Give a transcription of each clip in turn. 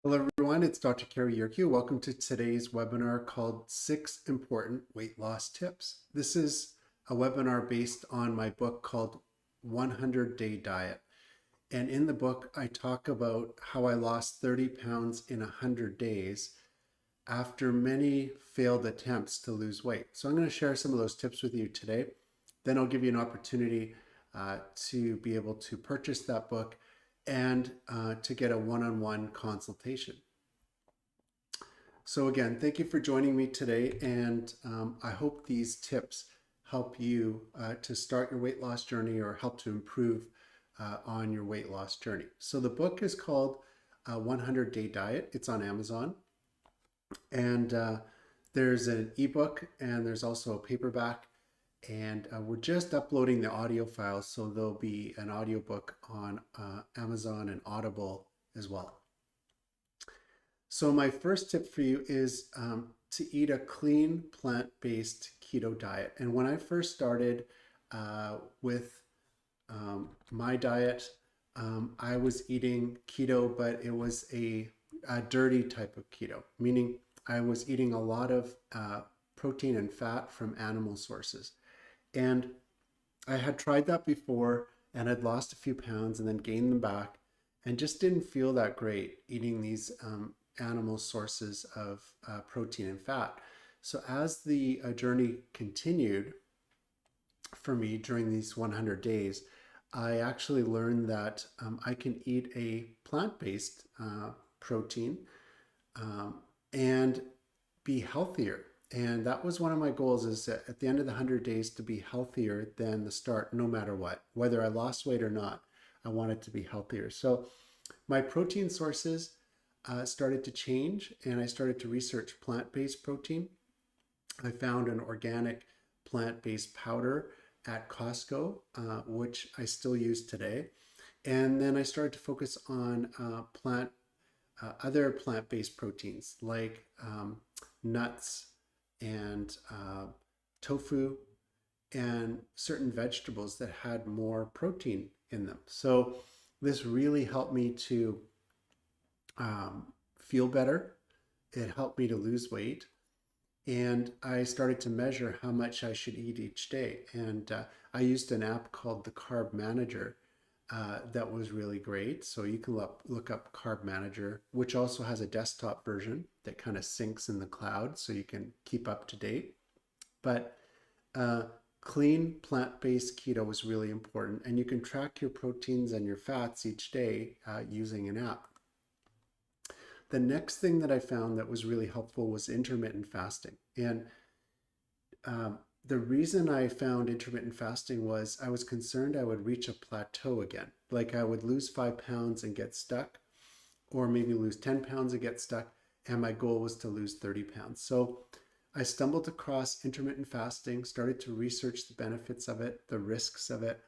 Hello, everyone. It's Dr. Carrie, your Q. Welcome to today's webinar called Six Important Weight Loss Tips. This is a webinar based on my book called 100-Day Diet. And in the book, I talk about how I lost 30 pounds in 100 days after many failed attempts to lose weight. So I'm going to share some of those tips with you today. Then I'll give you an opportunity to be able to purchase that book and to get a one-on-one consultation. So again, thank you for joining me today, and I hope these tips help you to start your weight loss journey or help to improve on your weight loss journey. So the book is called 100-Day Diet. It's on Amazon, and there's an ebook and there's also a paperback, and we're just uploading the audio files, so there'll be an audiobook on Amazon and Audible as well. So my first tip for you is to eat a clean plant-based keto diet. And when I first started with my diet, I was eating keto, but it was a dirty type of keto, meaning I was eating a lot of protein and fat from animal sources. And I had tried that before and I'd lost a few pounds and then gained them back and just didn't feel that great eating these animal sources of protein and fat. So as the journey continued for me during these 100 days, I actually learned that I can eat a plant-based protein and be healthier. And that was one of my goals, is that at the end of the 100 days to be healthier than the start, no matter what, whether I lost weight or not. I wanted to be healthier. So my protein sources started to change, and I started to research plant-based protein. I found an organic plant-based powder at Costco, which I still use today. And then I started to focus on other plant-based proteins like nuts and tofu and certain vegetables that had more protein in them. So this really helped me to feel better. It helped me to lose weight. And I started to measure how much I should eat each day. And I used an app called the Carb Manager that was really great. So you can look up Carb Manager, which also has a desktop version that kind of syncs in the cloud so you can keep up to date. But clean plant-based keto is really important, and you can track your proteins and your fats each day using an app. The next thing that I found that was really helpful was intermittent fasting. And the reason I found intermittent fasting was I was concerned I would reach a plateau again. Like I would lose 5 pounds and get stuck, or maybe lose 10 pounds and get stuck. And my goal was to lose 30 pounds. So I stumbled across intermittent fasting, started to research the benefits of it, the risks of it.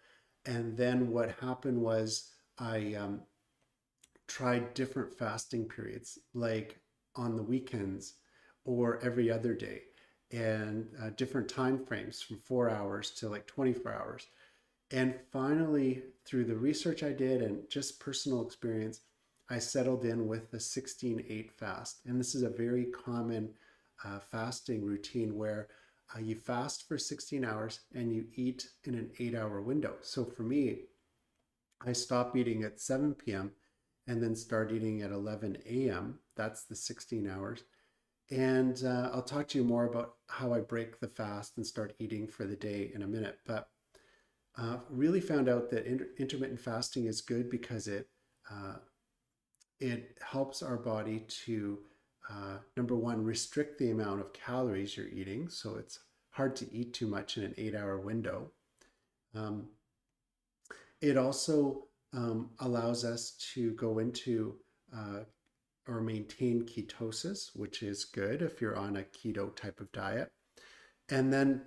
And then what happened was I tried different fasting periods, like on the weekends or every other day, and different time frames from 4 hours to like 24 hours. And finally, through the research I did and just personal experience, I settled in with the 16-8 fast. And this is a very common fasting routine where you fast for 16 hours and you eat in an 8-hour window. So for me, I stop eating at 7 p.m. and then start eating at 11 a.m. That's the 16 hours. And I'll talk to you more about how I break the fast and start eating for the day in a minute. But really found out that intermittent fasting is good because it helps our body to, number one, restrict the amount of calories you're eating. So it's hard to eat too much in an 8-hour window. It also allows us to go into or maintain ketosis, which is good if you're on a keto type of diet. And then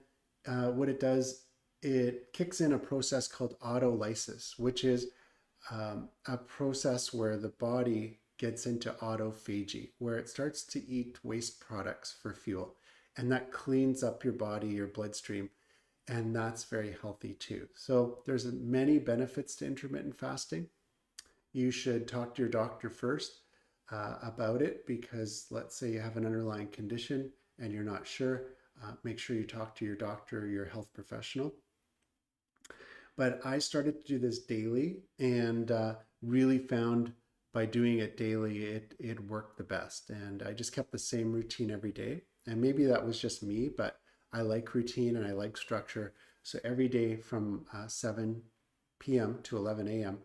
what it does, it kicks in a process called autolysis, which is a process where the body gets into autophagy, where it starts to eat waste products for fuel. And that cleans up your body, your bloodstream, and that's very healthy too. So there's many benefits to intermittent fasting. You should talk to your doctor first. about it, because let's say you have an underlying condition and you're not sure, make sure you talk to your doctor or your health professional. But I started to do this daily, and really found by doing it daily, it worked the best. And I just kept the same routine every day. And maybe that was just me, but I like routine and I like structure. So every day from 7 p.m. to 11 a.m.,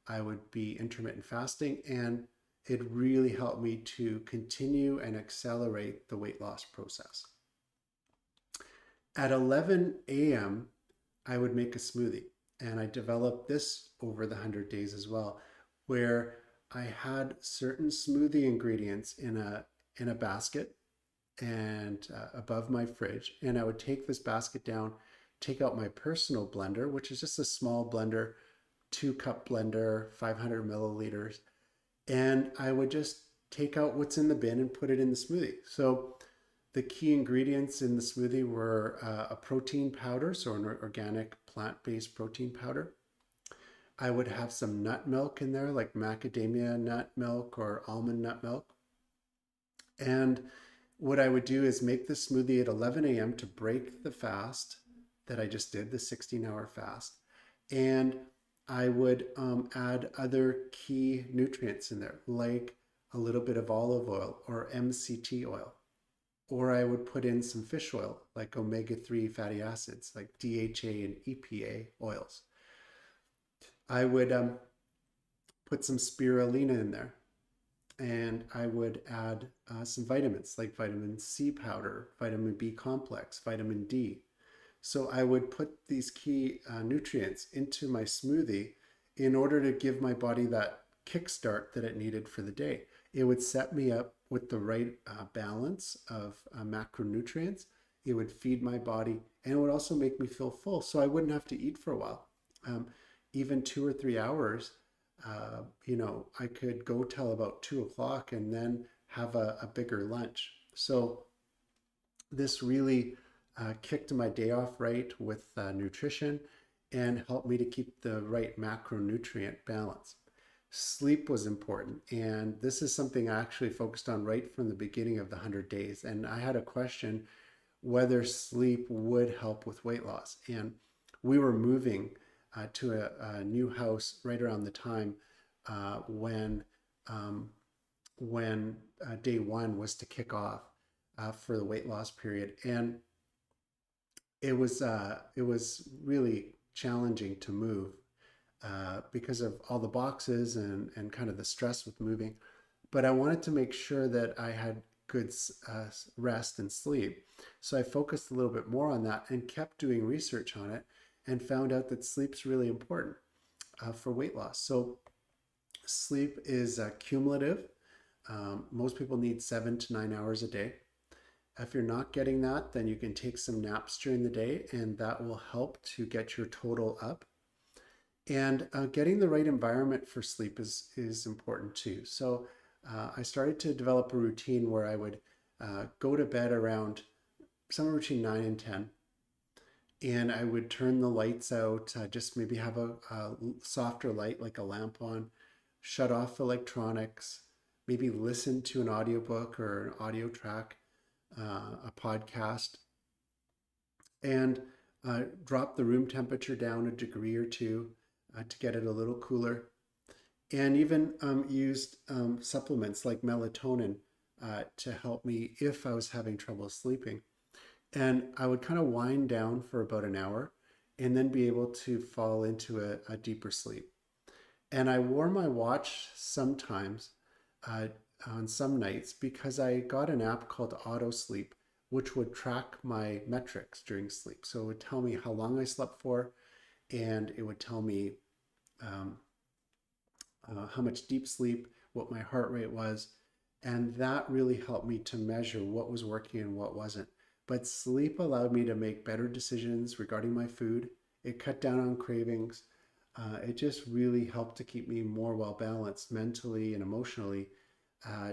I would be intermittent fasting, and it really helped me to continue and accelerate the weight loss process. At 11 a.m., I would make a smoothie. And I developed this over the 100 days as well, where I had certain smoothie ingredients in a basket and above my fridge. And I would take this basket down, take out my personal blender, which is just a small blender, 2 cup blender, 500 milliliters. And I would just take out what's in the bin and put it in the smoothie. So the key ingredients in the smoothie were a protein powder, so an organic plant-based protein powder. I would have some nut milk in there, like macadamia nut milk or almond nut milk. And what I would do is make the smoothie at 11 a.m. to break the fast that I just did, the 16-hour fast. And I would add other key nutrients in there, like a little bit of olive oil or MCT oil. Or I would put in some fish oil, like omega-3 fatty acids, like DHA and EPA oils. I would put some spirulina in there. And I would add some vitamins, like vitamin C powder, vitamin B complex, vitamin D. So I would put these key nutrients into my smoothie in order to give my body that kickstart that it needed for the day. It would set me up with the right balance of macronutrients. It would feed my body, and it would also make me feel full, so I wouldn't have to eat for a while. Even 2 or 3 hours, I could go till about 2 o'clock and then have a bigger lunch. So this really kicked my day off right with nutrition and helped me to keep the right macronutrient balance. Sleep was important, and this is something I actually focused on right from the beginning of the 100 days. And I had a question whether sleep would help with weight loss. And we were moving to a new house right around the time when day one was to kick off for the weight loss period. And it was really challenging to move because of all the boxes and kind of the stress with moving. But I wanted to make sure that I had good rest and sleep. So I focused a little bit more on that and kept doing research on it, and found out that sleep's really important for weight loss. So sleep is cumulative. Most people need 7 to 9 hours a day. If you're not getting that, then you can take some naps during the day, and that will help to get your total up. And getting the right environment for sleep is important too. So I started to develop a routine where I would go to bed around somewhere between 9 and 10. And I would turn the lights out, just maybe have a softer light like a lamp on, shut off electronics, maybe listen to an audiobook or an audio track, a podcast, and drop the room temperature down a degree or two to get it a little cooler. And even used supplements like melatonin to help me if I was having trouble sleeping. And I would kind of wind down for about an hour and then be able to fall into a deeper sleep. And I wore my watch sometimes on some nights because I got an app called Auto Sleep, which would track my metrics during sleep. So it would tell me how long I slept for, and it would tell me how much deep sleep, what my heart rate was. And that really helped me to measure what was working and what wasn't. But sleep allowed me to make better decisions regarding my food. It cut down on cravings. It just really helped to keep me more well balanced mentally and emotionally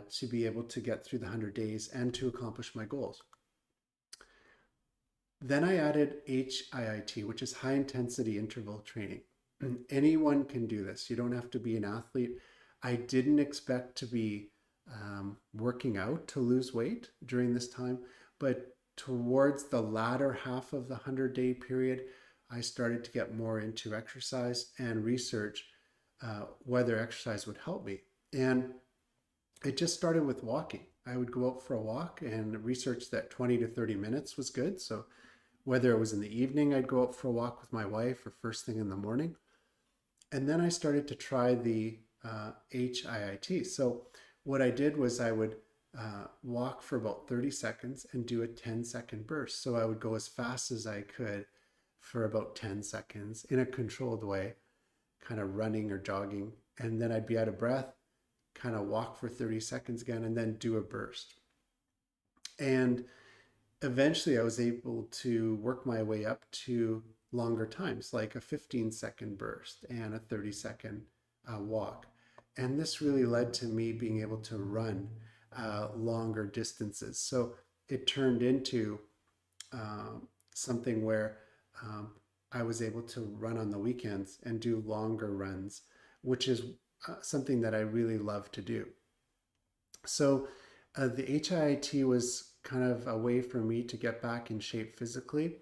to be able to get through the 100 days and to accomplish my goals. Then I added HIIT, which is high intensity interval training. Anyone can do this. You don't have to be an athlete. I didn't expect to be working out to lose weight during this time. But towards the latter half of the 100-day period, I started to get more into exercise and research whether exercise would help me. And it just started with walking. I would go out for a walk and research that 20 to 30 minutes was good. So whether it was in the evening, I'd go out for a walk with my wife or first thing in the morning. And then I started to try the HIIT. So what I did was I would walk for about 30 seconds and do a 10-second burst. So I would go as fast as I could for about 10 seconds in a controlled way, kind of running or jogging. And then I'd be out of breath, kind of walk for 30 seconds again, and then do a burst. And eventually I was able to work my way up to longer times, like a 15-second burst and a 30-second walk. And this really led to me being able to run longer distances. So it turned into something where I was able to run on the weekends and do longer runs, which is something that I really love to do. So the HIIT was kind of a way for me to get back in shape physically.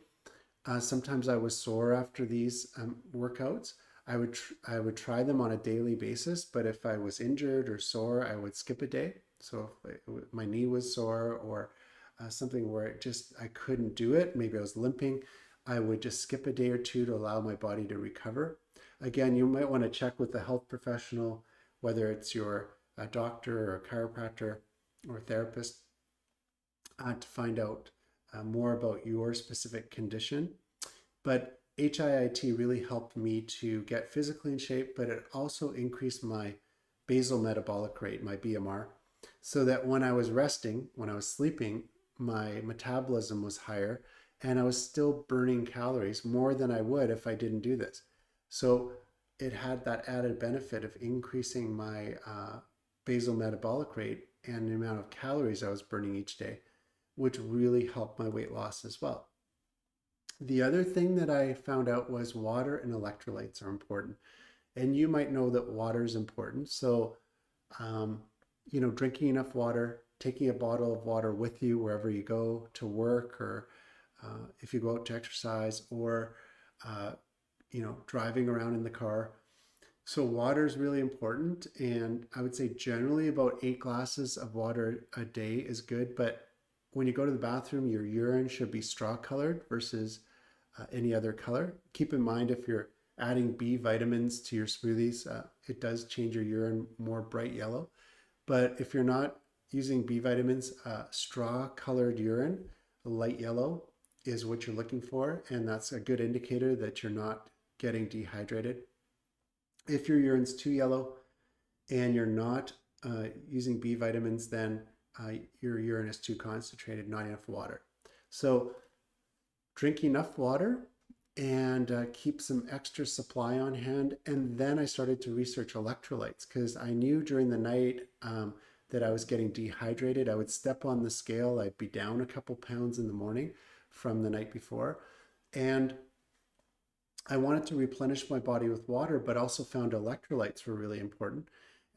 Sometimes I was sore after these workouts. I would try them on a daily basis, but if I was injured or sore, I would skip a day. So if my knee was sore or something where I couldn't do it, maybe I was limping, I would just skip a day or two to allow my body to recover. Again, you might want to check with a health professional, whether it's your doctor or a chiropractor or therapist, to find out more about your specific condition. But HIIT really helped me to get physically in shape, but it also increased my basal metabolic rate, my BMR, so that when I was resting, when I was sleeping, my metabolism was higher and I was still burning calories more than I would if I didn't do this. So it had that added benefit of increasing my basal metabolic rate and the amount of calories I was burning each day, which really helped my weight loss as well. The other thing that I found out was water and electrolytes are important. And you might know that water is important. So, um, drinking enough water, taking a bottle of water with you wherever you go to work or if you go out to exercise or, uh, driving around in the car. So water is really important. And I would say generally about 8 glasses of water a day is good. But when you go to the bathroom, your urine should be straw colored versus any other color. Keep in mind if you're adding B vitamins to your smoothies, it does change your urine more bright yellow. But if you're not using B vitamins, straw colored urine, light yellow, is what you're looking for. And that's a good indicator that you're not getting dehydrated. If your urine's too yellow and you're not using B vitamins, then your urine is too concentrated, not enough water. So drink enough water and keep some extra supply on hand. And then I started to research electrolytes because I knew during the night that I was getting dehydrated. I would step on the scale, I'd be down a couple pounds in the morning from the night before. And I wanted to replenish my body with water, but also found electrolytes were really important.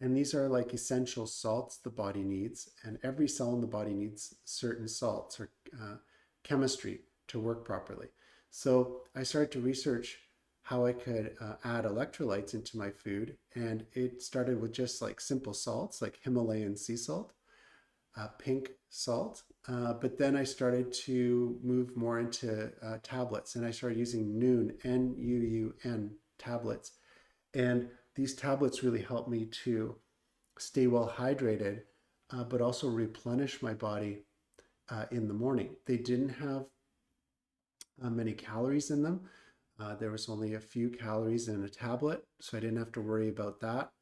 And these are like essential salts the body needs. And every cell in the body needs certain salts or chemistry to work properly. So I started to research how I could add electrolytes into my food. And it started with just like simple salts like Himalayan sea salt, pink salt. But then I started to move more into tablets and I started using Nuun, N-U-U-N tablets. And these tablets really helped me to stay well hydrated, but also replenish my body in the morning. They didn't have many calories in them. There was only a few calories in a tablet, so I didn't have to worry about that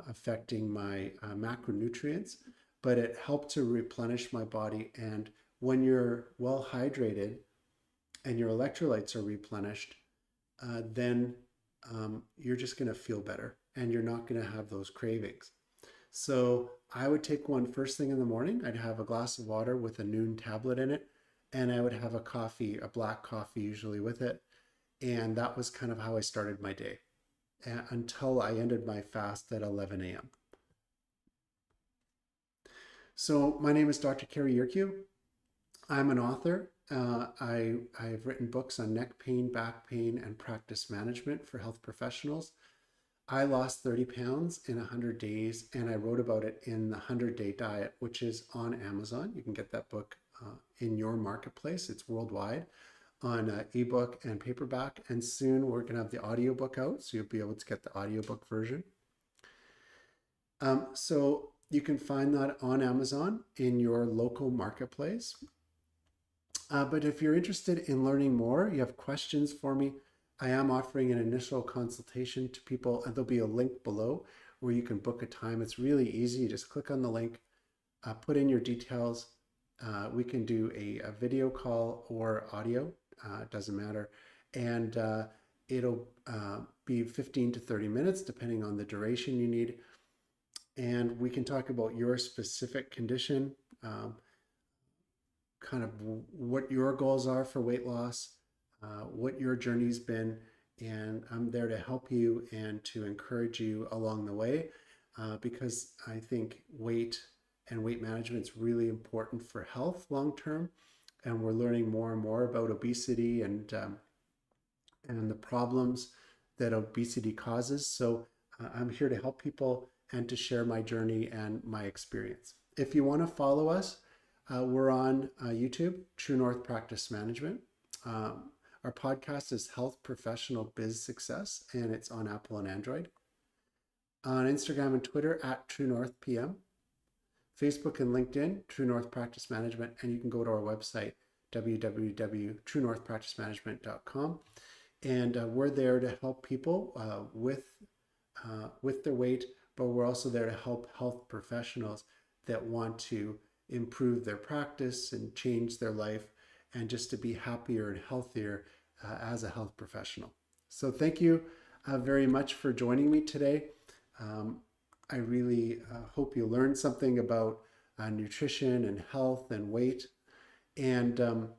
affecting my macronutrients, but it helped to replenish my body. And when you're well hydrated and your electrolytes are replenished, then you're just going to feel better and you're not going to have those cravings. So I would take one first thing in the morning. I'd have a glass of water with a Nuun tablet in it, and I would have a coffee, a black coffee usually with it. And that was kind of how I started my day until I ended my fast at 11 a.m. So my name is Dr. Carrie. I'm an author. I've written books on neck pain, back pain, and practice management for health professionals. I lost 30 pounds in 100 days, and I wrote about it in the 100-Day Diet, which is on Amazon. You can get that book in your marketplace. It's worldwide on ebook and paperback. And soon we're going to have the audiobook out, so you'll be able to get the audiobook version. So you can find that on Amazon in your local marketplace. But if you're interested in learning more, you have questions for me, I am offering an initial consultation to people, and there'll be a link below where you can book a time. It's really easy. You just click on the link, put in your details. We can do a video call or audio, it doesn't matter. And it'll be 15 to 30 minutes, depending on the duration you need. And we can talk about your specific condition, kind of what your goals are for weight loss, what your journey's been, and I'm there to help you and to encourage you along the way, because I think weight and weight management is really important for health long term, and we're learning more and more about obesity and the problems that obesity causes. So I'm here to help people and to share my journey and my experience. If you want to follow us, we're on YouTube, True North Practice Management. Our podcast is Health Professional Biz Success, and it's on Apple and Android. On Instagram and Twitter at True North PM. Facebook and LinkedIn, True North Practice Management, and you can go to our website, www.truenorthpracticemanagement.com. And we're there to help people with their weight, but we're also there to help health professionals that want to improve their practice and change their life and just to be happier and healthier as a health professional. So thank you very much for joining me today. I really hope you learned something about nutrition and health and weight. And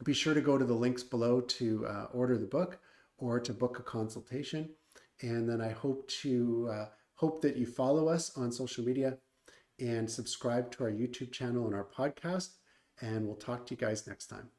be sure to go to the links below to order the book or to book a consultation. And then I hope that you follow us on social media and subscribe to our YouTube channel and our podcast. And we'll talk to you guys next time.